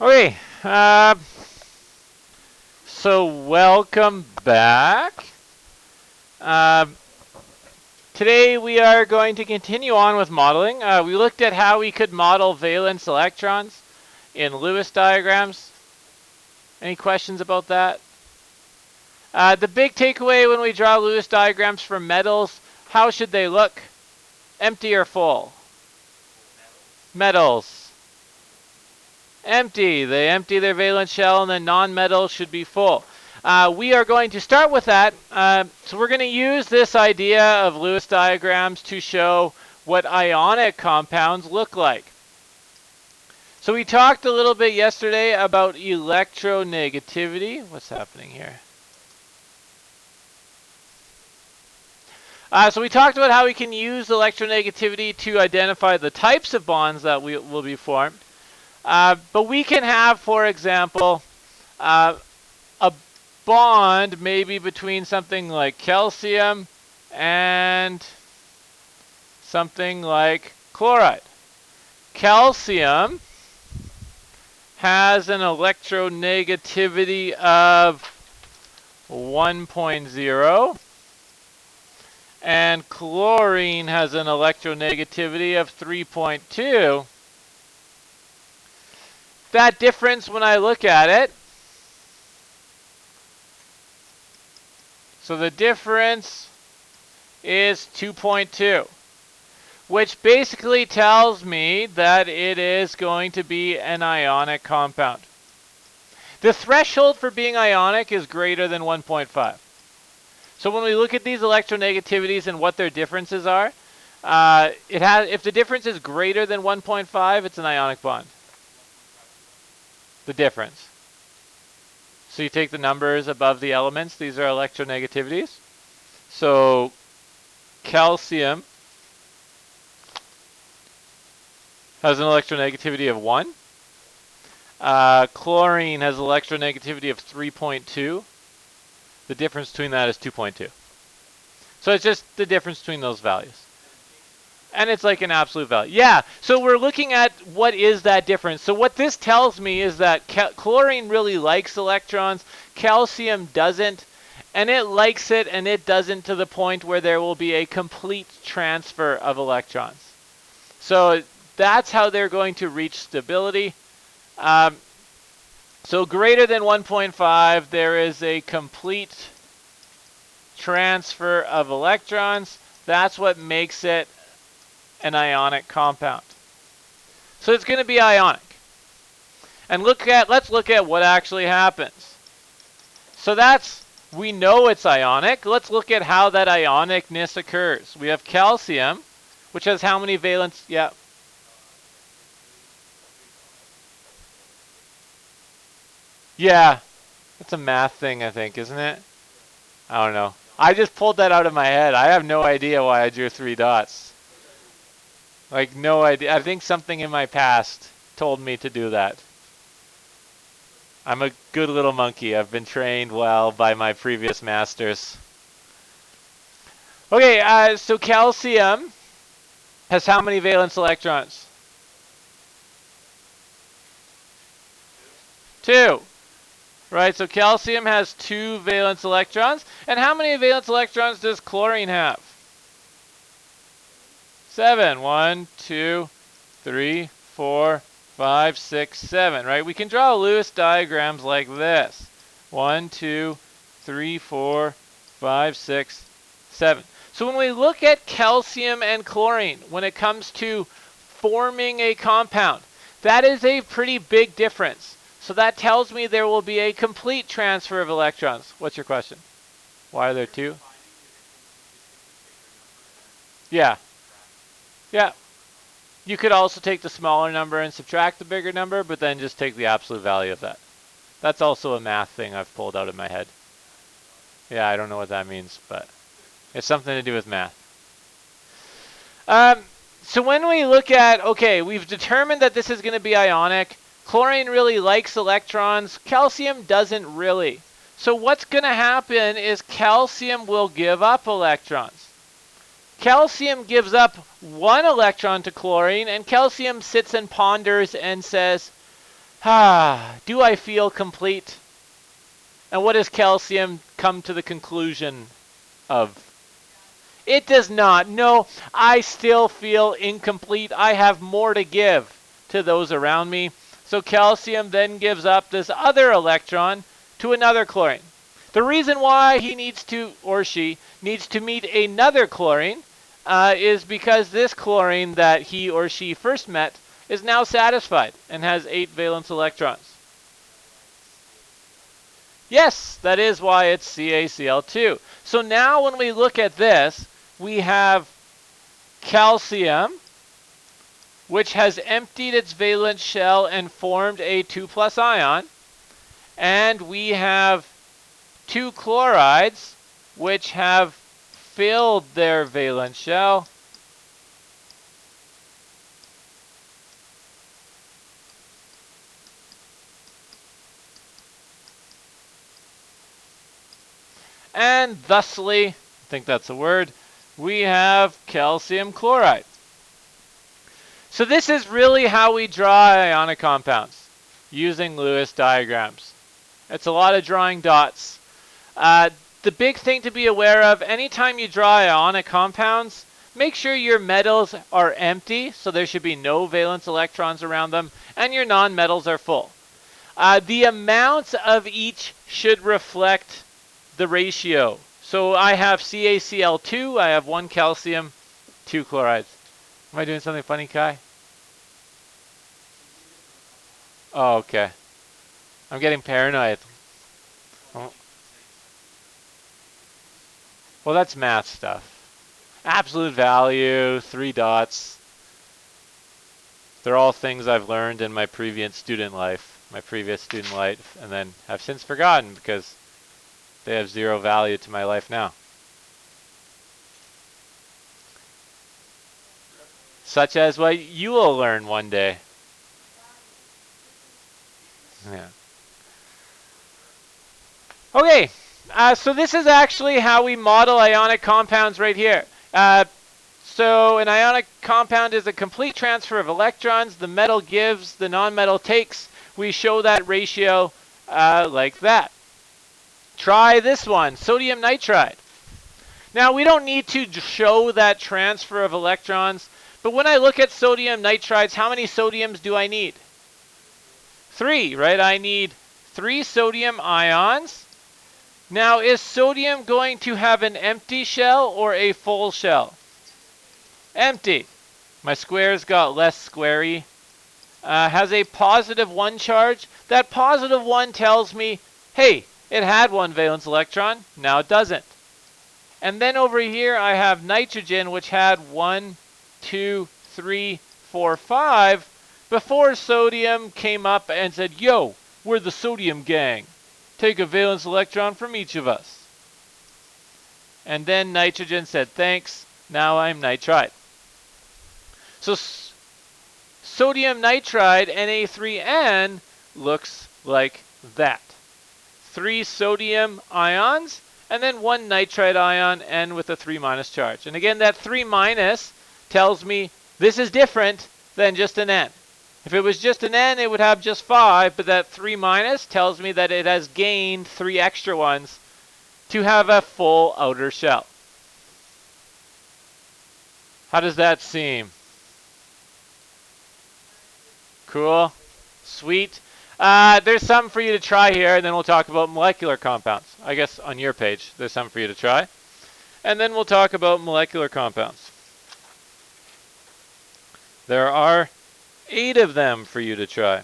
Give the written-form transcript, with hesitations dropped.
Okay, so welcome back. Uh, Today we are going to continue on with modeling. We looked at how we could model valence electrons in Lewis diagrams. Any questions about that? The big takeaway when we draw Lewis diagrams for metals, how should they look? Empty or full? Metals. Empty. They empty their valence shell, and then non-metals should be full. We are going to start with that. So we're going to use this idea of Lewis diagrams to show what ionic compounds look like. So we talked a little bit yesterday about electronegativity. What's happening here? So we talked about how we can use electronegativity to identify the types of bonds that will be formed. But we can have, for example, a bond maybe between something like calcium and something like chloride. Calcium has an electronegativity of 1.0, and chlorine has an electronegativity of 3.2. That difference, when I look at it, so the difference is 2.2, which basically tells me that it is going to be an ionic compound. The threshold for being ionic is greater than 1.5. So when we look at these electronegativities and what their differences are, if the difference is greater than 1.5, it's an ionic bond. The difference. So you take the numbers above the elements. These are electronegativities. So calcium has an electronegativity of 1. Chlorine has an electronegativity of 3.2. The difference between that is 2.2. So it's just the difference between those values. And it's like an absolute value. Yeah, so we're looking at what is that difference. So what this tells me is that chlorine really likes electrons, calcium doesn't, and it likes it and it doesn't to the point where there will be a complete transfer of electrons. So that's how they're going to reach stability. So greater than 1.5, there is a complete transfer of electrons. That's what makes it an ionic compound. So it's going to be ionic. And let's look at what actually happens. So we know it's ionic. Let's look at how that ionicness occurs. We have calcium, which has how many valence? Yeah. Yeah. It's a math thing, I think, isn't it? I don't know. I just pulled that out of my head. I have no idea why I drew 3 dots. Like, no idea. I think something in my past told me to do that. I'm a good little monkey. I've been trained well by my previous masters. Okay, so calcium has how many valence electrons? 2. Right, so calcium has 2 valence electrons. And how many valence electrons does chlorine have? 7. 1, 2, 3, 4, 5, 6, 7, right? We can draw Lewis diagrams like this. 1, 2, 3, 4, 5, 6, 7. So when we look at calcium and chlorine, when it comes to forming a compound, that is a pretty big difference. So that tells me there will be a complete transfer of electrons. What's your question? Why are there 2? Yeah. Yeah. You could also take the smaller number and subtract the bigger number, but then just take the absolute value of that. That's also a math thing I've pulled out of my head. Yeah, I don't know what that means, but it's something to do with math. So when we look at, okay, we've determined that this is going to be ionic. Chlorine really likes electrons. Calcium doesn't really. So what's going to happen is calcium will give up electrons. Calcium gives up 1 electron to chlorine, and calcium sits and ponders and says, Do I feel complete? And what does calcium come to the conclusion of? It does not. No, I still feel incomplete. I have more to give to those around me. So calcium then gives up this other electron to another chlorine. The reason why he needs to, or she, needs to meet another chlorine is because this chlorine that he or she first met is now satisfied and has 8 valence electrons. Yes, that is why it's CaCl2. So now when we look at this, we have calcium, which has emptied its valence shell and formed a 2+ ion. And we have 2 chlorides, which have filled their valence shell. And thusly, I think that's a word, we have calcium chloride. So this is really how we draw ionic compounds, using Lewis diagrams. It's a lot of drawing dots. The big thing to be aware of, anytime you draw ionic compounds, make sure your metals are empty, so there should be no valence electrons around them, and your nonmetals are full. The amounts of each should reflect the ratio. So I have CaCl2, I have 1 calcium, 2 chlorides. Am I doing something funny, Kai? Oh, okay. I'm getting paranoid. Oh. Well, that's math stuff. Absolute value, 3 dots. They're all things I've learned in my previous student life, and then have since forgotten because they have 0 value to my life now. Such as what you will learn one day. Yeah. Okay, so this is actually how we model ionic compounds right here. So an ionic compound is a complete transfer of electrons. The metal gives, the nonmetal takes. We show that ratio like that. Try this one, sodium nitride. Now, we don't need to show that transfer of electrons, but when I look at sodium nitrides, how many sodiums do I need? 3, right? I need 3 sodium ions. Now, is sodium going to have an empty shell or a full shell? Empty. My square's got less squarey. Has a positive 1 charge. That positive 1 tells me, hey, it had 1 valence electron. Now it doesn't. And then over here I have nitrogen, which had 1, 2, 3, 4, 5 before sodium came up and said, yo, we're the sodium gang. Take a valence electron from each of us. And then nitrogen said, thanks, now I'm nitride. So sodium nitride, Na3N, looks like that. 3 sodium ions, and then 1 nitride ion, N with a 3- charge. And again, that 3- tells me this is different than just an N. If it was just an N, it would have just 5, but that 3- tells me that it has gained 3 extra ones to have a full outer shell. How does that seem? Cool? Sweet. There's some for you to try here, and then we'll talk about molecular compounds. I guess on your page, there's some for you to try. And then we'll talk about molecular compounds. There are 8 of them for you to try.